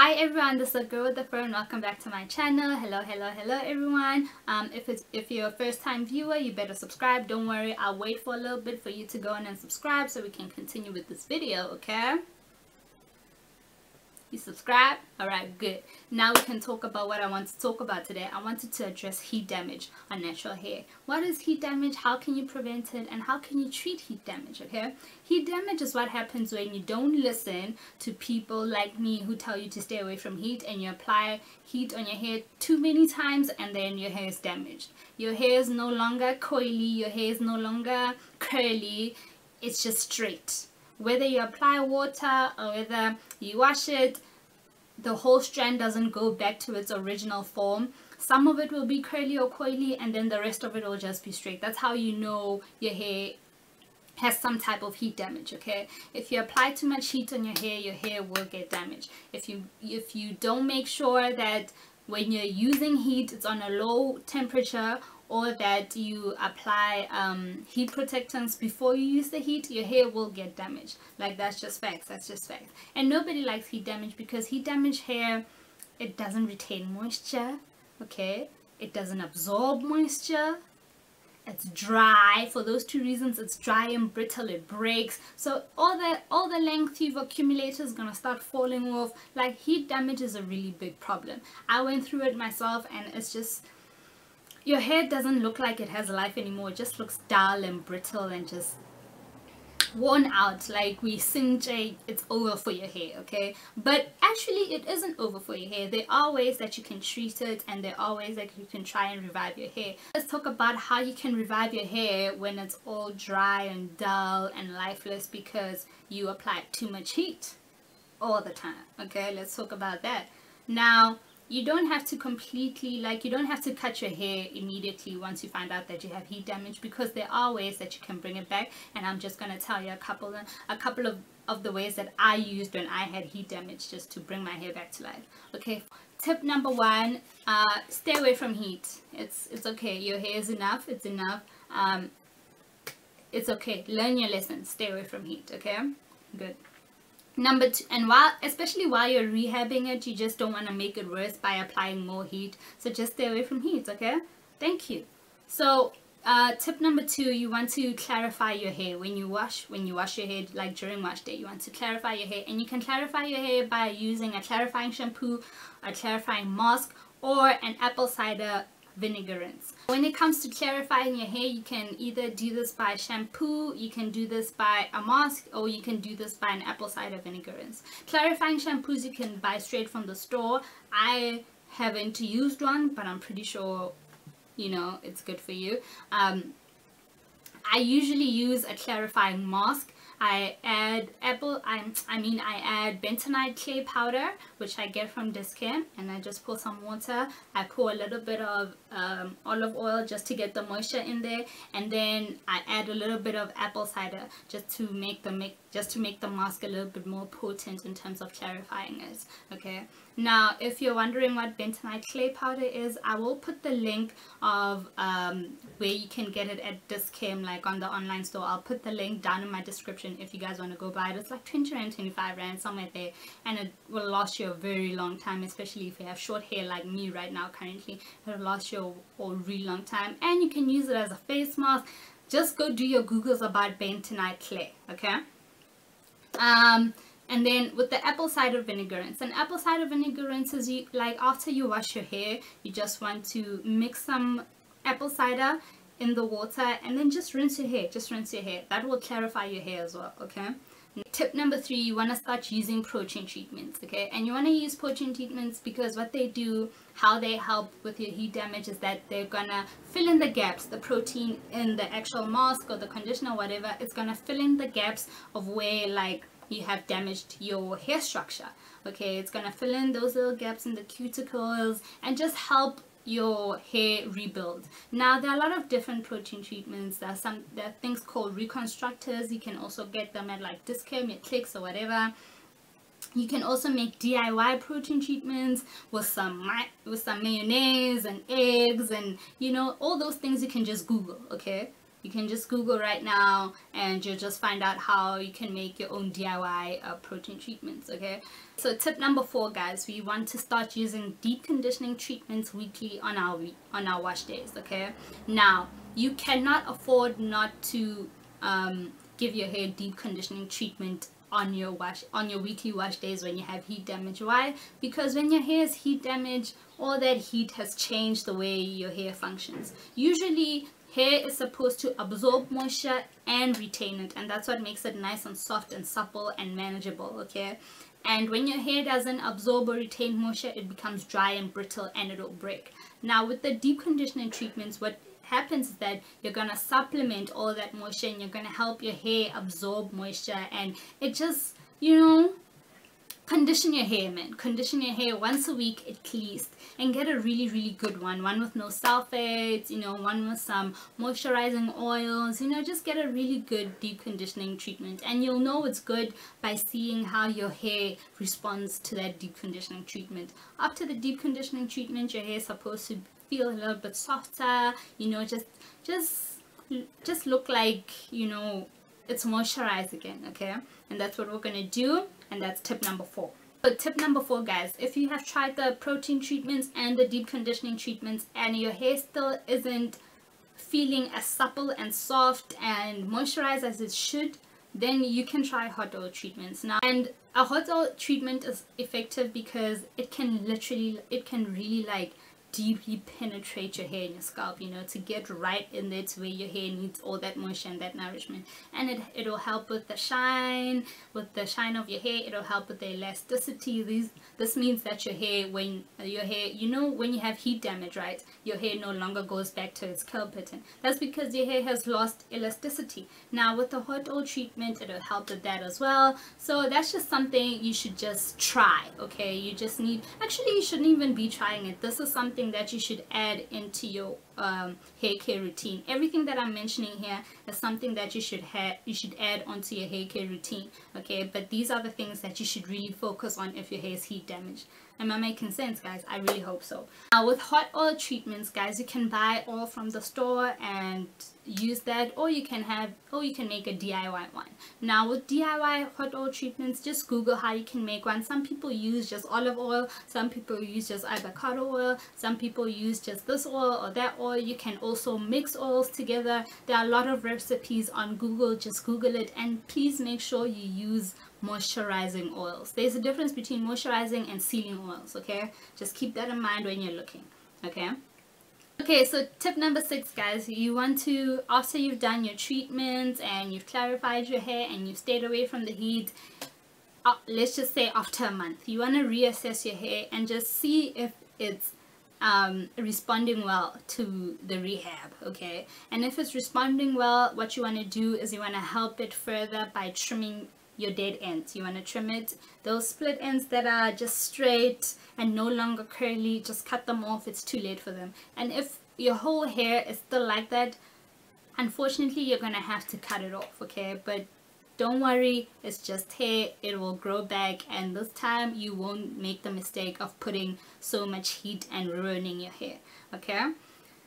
Hi everyone, this is Girl with the Fro and welcome back to my channel. Hello everyone. If you're a first time viewer, you better subscribe. Don't worry, I'll wait for a little bit for you to go in and subscribe so we can continue with this video, okay? You subscribe? Alright, good. Now we can talk about what I want to talk about today. I wanted to address heat damage on natural hair. What is heat damage? How can you prevent it? And how can you treat heat damage, okay? Heat damage is what happens when you don't listen to people like me who tell you to stay away from heat, and you apply heat on your hair too many times and then your hair is damaged. Your hair is no longer coily, your hair is no longer curly, it's just straight. Whether you apply water or whether you wash it, the whole strand doesn't go back to its original form. Some of it will be curly or coily and then the rest of it will just be straight. That's how you know your hair has some type of heat damage, okay? If you apply too much heat on your hair will get damaged. If you don't make sure that when you're using heat it's on a low temperature, or that you apply heat protectants before you use the heat, your hair will get damaged. Like, that's just facts. And nobody likes heat damage because heat damaged hair, it doesn't retain moisture, okay? It doesn't absorb moisture. It's dry. For those two reasons, it's dry and brittle, it breaks. So all the length you've accumulated is gonna start falling off. Like, heat damage is a really big problem. I went through it myself and it's just, your hair doesn't look like it has life anymore. It just looks dull and brittle and just worn out. Like, we singe it's over for your hair, okay? But actually it isn't over for your hair. There are ways that you can treat it, and there are ways that you can try and revive your hair. Let's talk about how you can revive your hair when it's all dry and dull and lifeless because you applied too much heat all the time, okay? Let's talk about that. Now, you don't have to completely, like, you don't have to cut your hair immediately once you find out that you have heat damage, because there are ways that you can bring it back, and I'm just going to tell you a couple of the ways that I used when I had heat damage just to bring my hair back to life. Okay, tip number one, stay away from heat. It's okay, your hair is enough, it's enough. It's okay, learn your lesson, stay away from heat, okay? Good. Number two, and especially while you're rehabbing it, you just don't want to make it worse by applying more heat. So just stay away from heat, okay? Thank you. So tip number two, you want to clarify your hair when you wash your hair, like during wash day. You want to clarify your hair, and you can clarify your hair by using a clarifying shampoo, a clarifying mask, or an apple cider vinegar rinse. When it comes to clarifying your hair, you can either do this by shampoo, you can do this by a mask, or you can do this by an apple cider vinegar rinse. Clarifying shampoos you can buy straight from the store. I haven't used one, but I'm pretty sure, you know, it's good for you. I usually use a clarifying mask. I add Bentonite clay powder, which I get from Discount, and I just pour some water. I pour a little bit of olive oil just to get the moisture in there, and then I add a little bit of apple cider just to make the mask a little bit more potent in terms of clarifying it. Okay. Now, if you're wondering what Bentonite clay powder is, I will put the link of where you can get it at Discount, like on the online store. I'll put the link down in my description if you guys want to go buy it. It's like 20 Rand, 25 Rand, somewhere there, and it will last you a very long time, especially if you have short hair like me right now currently. It'll last you a really long time, and you can use it as a face mask. Just go do your Googles about Bentonite clay, okay? And then with the apple cider vinegar rinse. And apple cider vinegar rinse is, like, after you wash your hair, you just want to mix some apple cider in the water and then just rinse your hair. Just rinse your hair. That will clarify your hair as well, okay? Tip number three, you want to start using protein treatments, okay? And you want to use protein treatments because what they do, how they help with your heat damage, is that they're gonna fill in the gaps. The protein in the actual mask or the conditioner, whatever, it's gonna fill in the gaps of where, like, you have damaged your hair structure, okay? It's gonna fill in those little gaps in the cuticles and just help your hair rebuild. Now, there are a lot of different protein treatments. There are things called reconstructors. You can also get them at like Discount, at Clicks, or whatever. You can also make DIY protein treatments with some mayonnaise and eggs, and you know, all those things you can just Google, okay? You can just Google right now and you'll just find out how you can make your own DIY protein treatments, okay? So tip number 4, guys, we want to start using deep conditioning treatments weekly on our wash days, okay? Now, you cannot afford not to give your hair deep conditioning treatment on your weekly wash days when you have heat damage. Why? Because when your hair is heat damaged, all that heat has changed the way your hair functions. Usually hair is supposed to absorb moisture and retain it, and that's what makes it nice and soft and supple and manageable, okay? And when your hair doesn't absorb or retain moisture, it becomes dry and brittle and it'll break. Now with the deep conditioning treatments, what happens is that you're gonna supplement all that moisture and you're gonna help your hair absorb moisture, and it just, you know, condition your hair, man. Condition your hair once a week at least, and get a really good one with no sulfates, you know, one with some moisturizing oils, you know, just get a really good deep conditioning treatment, and you'll know it's good by seeing how your hair responds to that deep conditioning treatment. After the deep conditioning treatment, your hair is supposed to feel a little bit softer, you know, just look like, you know, it's moisturized again, okay? And that's what we're gonna do, and that's tip number 4. So tip number 4, guys, if you have tried the protein treatments and the deep conditioning treatments and your hair still isn't feeling as supple and soft and moisturized as it should, then you can try hot oil treatments. Now, and a hot oil treatment is effective because it can really like deeply penetrate your hair and your scalp, you know, to get right in there to where your hair needs all that moisture and that nourishment. And it'll help with the shine of your hair. It'll help with the elasticity. This means that your hair, you know, when you have heat damage, right, your hair no longer goes back to its curl pattern. That's because your hair has lost elasticity. Now with the hot oil treatment, it'll help with that as well. So that's just something you should just try, okay? You just need, actually you shouldn't even be trying it. This is something that you should add into your hair care routine. Everything that I'm mentioning here is something that you should add onto your hair care routine, okay? But these are the things that you should really focus on if your hair is heat damaged. Am I making sense, guys? I really hope so. Now with hot oil treatments, guys, you can buy oil from the store and use that, or you can make a DIY one. Now with DIY hot oil treatments, just Google how you can make one. Some people use just olive oil, some people use just avocado oil, some people use just this oil or that oil. You can also mix oils together. There are a lot of recipes on Google. Just Google it, and please make sure you use moisturizing oils. There's a difference between moisturizing and sealing oils, okay? Just keep that in mind when you're looking, okay? Okay, so tip number 6, guys, you want to, after you've done your treatments and you've clarified your hair and you've stayed away from the heat, let's just say after a month, you want to reassess your hair and just see if it's responding well to the rehab, okay? And if it's responding well, what you want to do is you want to help it further by trimming your dead ends. You want to trim it, those split ends that are just straight and no longer curly, just cut them off. It's too late for them. And if your whole hair is still like that, unfortunately you're gonna have to cut it off, okay? But don't worry, it's just hair, it will grow back, and this time you won't make the mistake of putting so much heat and ruining your hair, okay?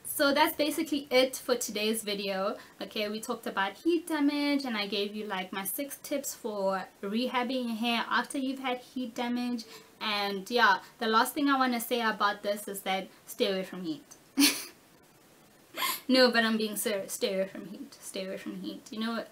So that's basically it for today's video, okay? We talked about heat damage, and I gave you like my 6 tips for rehabbing your hair after you've had heat damage. And yeah, the last thing I want to say about this is that stay away from heat. No, but I'm being serious. Stay away from heat. Stay away from heat. You know,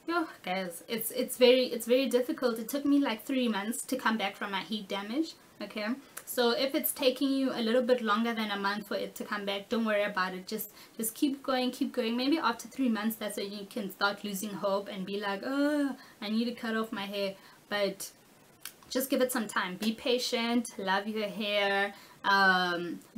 yo, guys, it's very difficult. It took me like 3 months to come back from my heat damage, okay? So if it's taking you a little bit longer than a month for it to come back, don't worry about it. Just keep going. Maybe after 3 months, that's when you can start losing hope and be like, oh, I need to cut off my hair. But just give it some time. Be patient. Love your hair.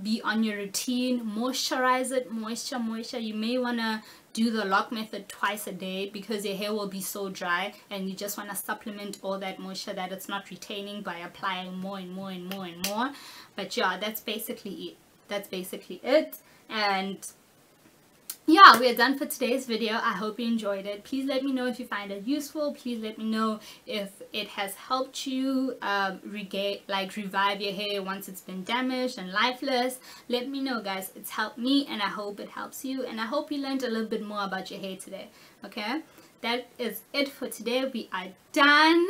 Be on your routine. Moisturize it. Moisture. You may want to do the lock method twice a day because your hair will be so dry, and you just want to supplement all that moisture that it's not retaining by applying more and more. But yeah, that's basically it. And yeah, we're done for today's video. I hope you enjoyed it. Please let me know if you find it useful. Please let me know if it has helped you revive your hair once it's been damaged and lifeless. Let me know, guys. It's helped me, and I hope it helps you, and I hope you learned a little bit more about your hair today. Okay, that is it for today. We are done.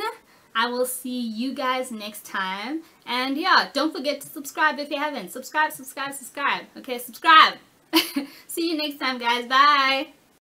I will see you guys next time, and yeah, don't forget to subscribe if you haven't. Subscribe. Okay, subscribe. See you next time, guys. Bye.